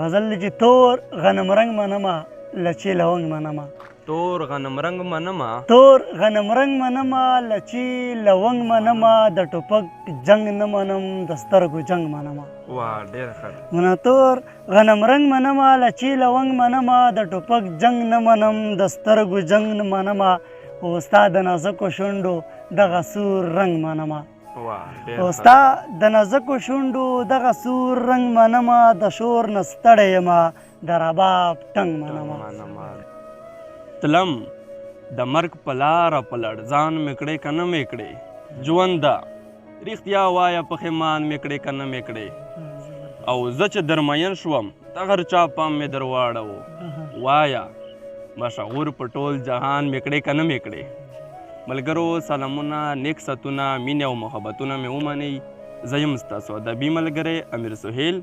غزل دی چې تور غنم رنګ منمه لچې لونګ منمه تور غنم رنګ منمه تور غنم رنګ منمه لچې لونګ منمه د ټوپک جنگ نه منم د سترګو جنگ منمه واه ډېر ښه منه تور غنم رنګ منمه لچې لونګ منمه د ټوپک جنگ نه منم د سترګو جنگ نه منمه او ستا د نازکو شونډو دغه سور رنګ منمه او ستا د نازکو شونډو دغه سور رنګ منمه د شور نه ستړی یمه د رباب ټنګ منمه تلم د مرګ په لاره په لړزان مې کړې که نه مې کړې ژونده رښتیا وایه پښیمان مې کړې که نه مې کړې او زه چې درمین شوم د هر چا پام مې در واړو وایه مشهور په ټول جهان مې کړې که نه مې کړې ملګرو سلامونه نیک ستونه مینې او محبتونه مې ومنئ زه یم ستاسو ادبي ملګری امیر سهیل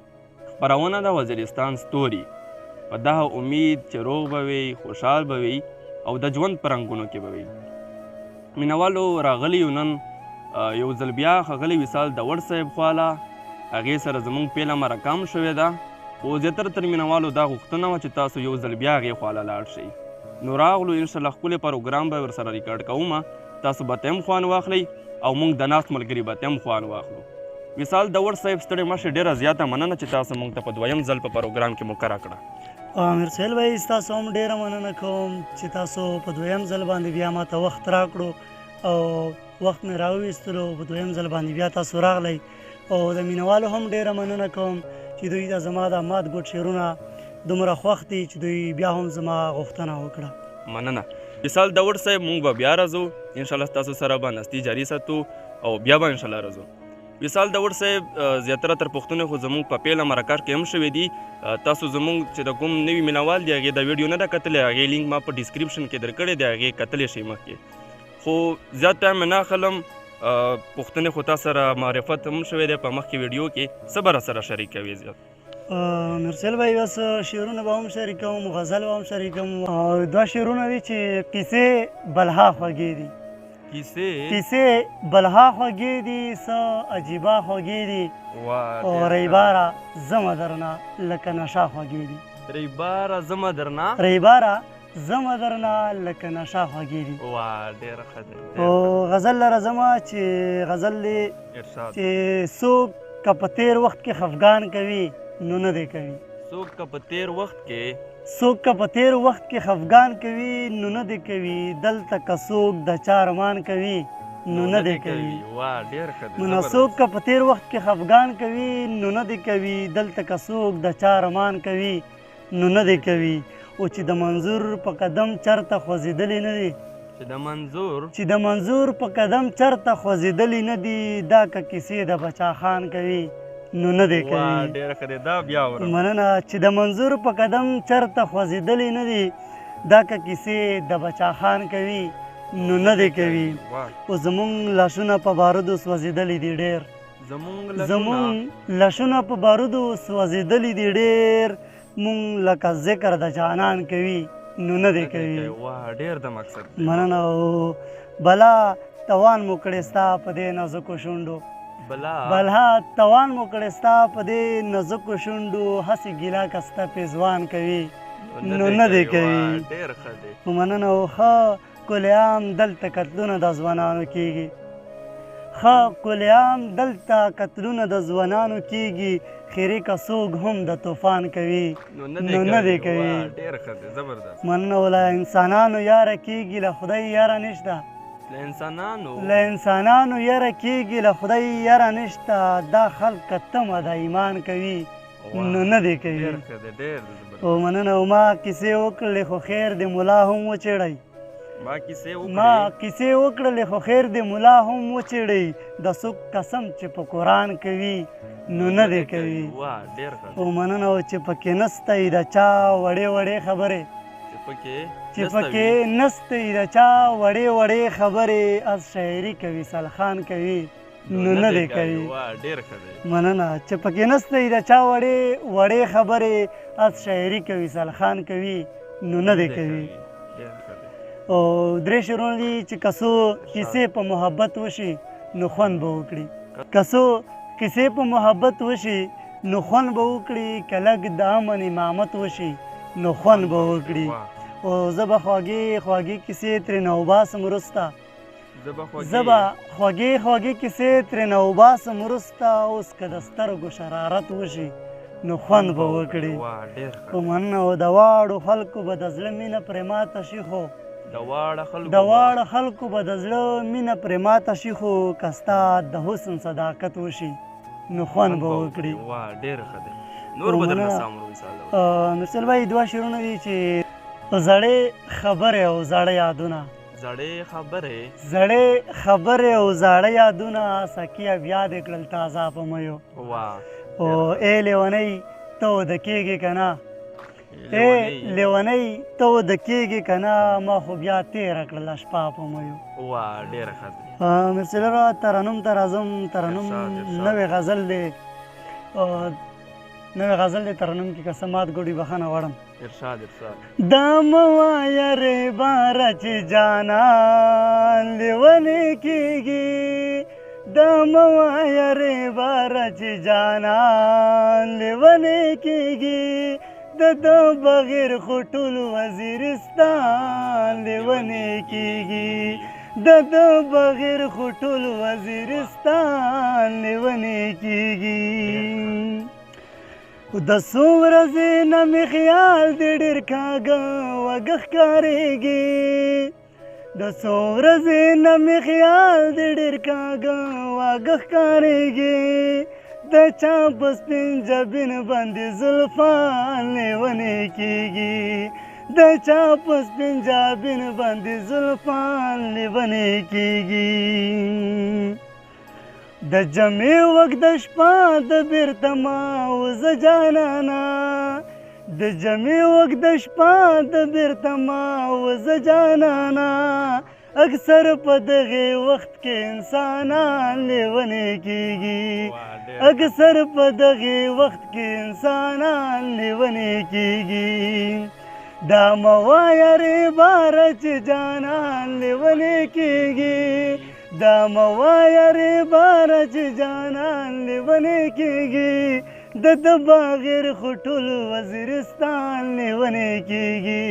خپرونه د وزیرستان ستوري په دغه امید چې روغ به وي خوشحال به وي او د ژوند په رنګونو کې به وي مینوالو راغلی یو نن یو ځل بیا ښاغلی وصال داوړ صاحب خواله هغې سره زموږ پیله مرکه هم شوې ده خو زیاتره تر مینوالو دا غوښتنه وه چې تاسو یو ځل بیا هغې خواله لاړ شئ نو راغلو انشاءالله ښکلی پروګرام به ورسره ریکارډ کومه تاسو به ته هم خوند واخلئ او موږ د ناست ملګري به ته هم خوند واخلو وصال داوړ صاحب ستړی مه شئ ډېره زیاته مننه چې تاسو موږ ته په دویم ځل په پروګرام کې مقرره کړه امیر سهیل بھائی ستاسو هم ډېره مننه کوم چې تاسو په دویم ځل باندې بیا ماته وخت راکړو او وخت مې راوویستلو په دویم ځل باندې بیا تاسو راغلی او د مینوالو هم ډېره مننه کوم چې دوی د زما د مات ګوټ شعرونه دومره خوښ دي چې دوی بیا هم زما غوښتنه وکړه مننه وصال داوړ صاحب موږ به بیا راځو انشاءالله ستاسو سره به نستي جاري ساتو او بیا به انشاءالله راځو وصال داوړ صاحب زیاتره تر پوښتنې خو زموږ په پیله مرکه کې هم شوې دي تاسو زموږ چې د کوم نوي مینوال دی هغې د ویډیو نه ده کتلی هغې لینک ما په ډسکرپشن کې درکړی دی هغې کتلی شئ مخکې خو زیات ټایم مې نه اخلم پوښتنې خو تا سره معرفت هم شوی دی په مخکې ویډیو کې څه به راسره شریکوي زیات امیر سهیل بھائی بس شعرونه به هم شریکوم غزل به هم شریکوم دوه شعرونه دي چې کیسې بلها خوږې دي کیسې بلها خوږې دي څه عجیبه خوږې دي او ریباره زمه درنه لکه نشه خوږې دي ریباره زمه درنه ریباره زمه درنه لکه نشه خوږې دي واه ډېره ښه دی او غزل لره زمه چې غزل دی چې څوک که په تېر وخت کې خفګان کوي نو نه دی کوي څوک که په تېر وخت کې څوک که په تېر وخت کې خفګان کوي نو نه دی کوي دلته که څوک د چا ارمان کوي نو نه دی کوي نو څوک که په تېر وخت کې خفګان کوي نو نه دی کوي دلته که څوک د چا ارمان کوي نو نه دی کوي او چې د منظور په قدم چرته خوځېدلی نه دی چې د منظور په قدم چرته خوځېدلی نه دي دا که کیسې د بچا خان کوي نو نه دی کوي مننه چې د منظور په قدم چرته خوځېدلی نه دي دا که کیسې د بچا خان کوي نو نه دی کوي او زموږ لاشونه په بارودو سوځېدلی دي ډېر زموږ لاشونه په بارودو سوځېدلی دي ډېر مونږ لکه ذکر د جانان کوي نو نه دی کوي مننه او بلا توان مو کړې ستا په دې نازکو شونډو بلها توان مو کړې ستا په دې نازکو شونډو هسې ګیله که ستا پیزوان کوي نو نه دی کوي مننه او ښه کلیام دلته قتلونه د ځوانانو کېږي ښه کلیام دلته قتلونه د ځوانانو کېږي خیرې که څوک هم د طوفان کوي نو نه دی کوي مننه او له انسانانو یاره کېږي له خدای یاره نشته له انسانانو یاره کېږي له خدای یاره نشته دا خلک که تمه د ایمان کوي نو نه دی کوي او مننه او ما کیسې وکړلې خو خیر د ملا هم وچېړی ما کیسې وکړلې خو خیر د ملا هم وچېړی د څوک قسم چې په قرآن کوي نو نه دی کوي او مننه او چې پکې نسته د چا وړې وړې خبرې چې پکې نسته د چا وړې وړې خبرې از شاعري کوي سلخان کوي نو نه دی کوي مننه چې پکې نسته د چا وړې وړې خبرې از شاعري کوي سلخان کوي نو نه دی کوي او درې شعرونه دي چې که څو کیسې په محبت وشي نو خوند به وکړي که څو کیسې په محبت وشي نو خوند به وکړي که لږ د امن امامت وشي نو خوند به وکړي او زه به خوږې خوږې کیسې ترېنه وباسم وروسته زه به خوږې کیسې ترېنه وباسم وروسته اوس که د سترګو شرارت وشي نو خوند به وکړي په مننه او د واړو خلکو به د زړه مینه پرې ماته شي خو د واړه خلکو به د زړه مینه پرې ماته شي خو که ستا د حسن صداقت وشي نو خوند به وکړي مرسل بھائی دوه شعرونه دي چې زړې خبرې او زاړه یادونه زړې خبرې او زاړه یادونه سکیه بیا دې کړل تازه په میو او ای لیونۍ ته ود کېږې که نه ای لیونۍ ته ود کېږې که نه ما خو بیا تېره کړله شپه په میو مرسلره ترنم ته راځم ترنم نوې غزل دی نوې غزل دی ترنم کې که څه مات ګوډي بخښنه غواړم دا مه وایه ریباره چې جانان لیونې کېږي دا مه وایه ریباره چې جانان لیونې کېږي د ده بغیر خو ټول وزیرستان لیونې کېږي د ده بغیر خو ټول وزیرستان لیونې کېږي د څو ورځې نه مې خیال د ډېر کاږه وږه ښکارېږي د څو ورځې نه مې خیال د ډېر کاږه وږه ښکارېږي د چا په سپین جبین باندې زلفان لیونې کېږي د چا په سپین جبین باندې زلفان لیونې کېږي د جمعې وخت د شپه د بیرته ماوزه جانانا د جمعې وخت د شپه د بیرته ماوزه جانانا اکثر په دغې وخت کې انسانان لیونې کېږي اکثر په دغې وخت کې انسانان لیونې کېږي دا مه وایه ریباره چې جانان لیونې کېږي دا مه وایه ریباره چې جانان لیونې کېږي د ده بغیر خو ټول وزیرستان لیونې کېږي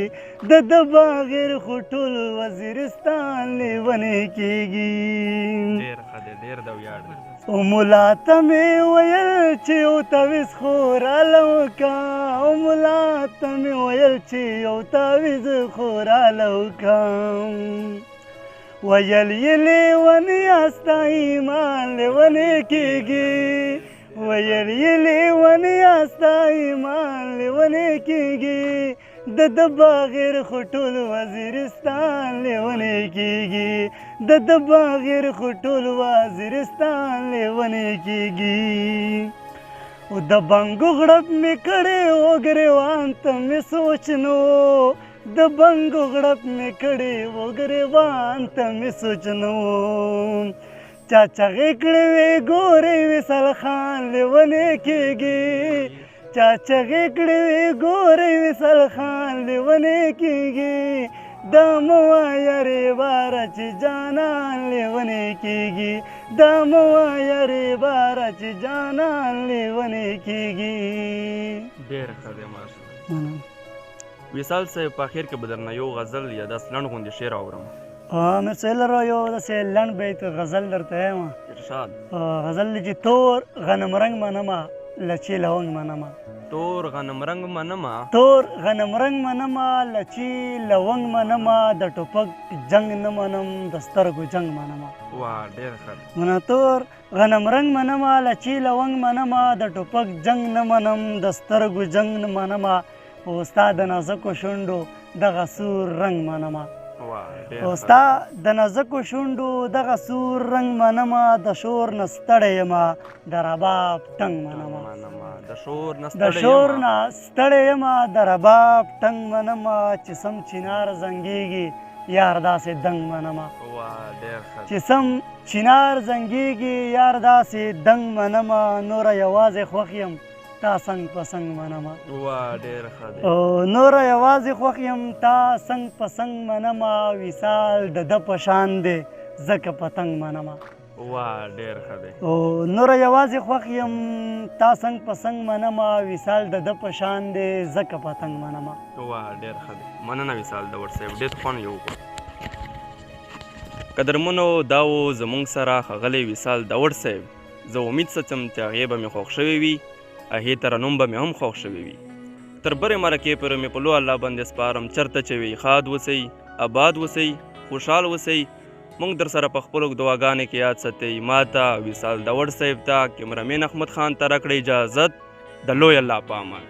د ده بغیر خو ټول وزیرستان لیونې کېږي او ملا ته مې ویل چې یو تعویض خو راله وکړه او ملا ته مې ویل چې یو تعویض خو راله وکړه ویل یې لیونیه ستا ایمان لیونې کېږي ویل یې لیونیه ستا ایمان لیونې کېږي د ده بغیر خو ټول وزیرستان لیونې کېږي د ده بغیر خو ټول وزیرستان لیونې کېږي او د بنګو غړپ مې کړی و ګریوان ته مې سوچ نو د بنګو غړپ مې کړی و ګریوان ته مې سوچ نو چا چغې کړې وې ګورې وصال خان لیونې کېږي چا چغې کړې وې ګورې وصال خان لیونې کېږي دا مه وایه ریباره چې جانان لیونې کېږي دا مه وایه ریباره چې جانان لیونې کېږي ډېر ښه دی ماشاءالله وصال صاحب په اخر کې به درنه یو غزل یا داسې لنډ غوندې شعر اورم مرسلره یو داسې لنډ بیت غزل درته یم ارشاد غزل دی چې تور غنم رنګ منمه لچې لونګ منمه تور غنم رنګ منمه تور غنم رنګ منمه لچې لونګ منمه د ټوپک جنګ نه منم د سترګو جنګ منمه وا ډېر ښه منه تور غنم رنګ منمه لچې لونګ منمه د ټوپک جنګ نه منم د سترګو جنګ نه منمه او ستا د نازکو شونډو دغه سور رنګ منمه او ستا د نازکو شونډو دغه سور رنګ منمه د شور نه ستړی یمه د رباب ټنګ منمه د شور نه ستړی یمه د رباب ټنګ منمه چې سم چنار زنګېږي یار داسې دنګ منمه چې سم چنار زنګېږي یار داسې دنګ منمه نوره یوازې خوښ یم تا څنګ په څنګ منمه نوره یوازې خوښ یم تا څنګ په څنګ منمه وصال د ده په شان دی ځکه پتنګ منمه واه ډېر ښه دی. او نوره یوازې خوښ یم تا څنګ په څنګ منمه وصال د ده په شان دی ځکه پتنګ منمه. واه ډېر ښه دی. مننه وصال داوړ صاحب، ډېر خوند یې وکړ. قدرمنو دا و زموږ سره ښاغلی وصال داوړ صاحب. زه امید ساتم چې هغې به مې خوښ شوې وي، هغې ترنم به مې هم خوښ شوې وي. تر برې مرکې پورې مې په لو الله باندې سپارم چېرته چې وي ښاد اوسئ، آباد اوسئ، خوشحال اوسئ. موږ در سره په خپلو دعاګانې کې یاد ساتئ. ما ته وصال داوړ صاحب ته کیمرامین احمد خان ته راکړئ اجازت د لوی الله په امان.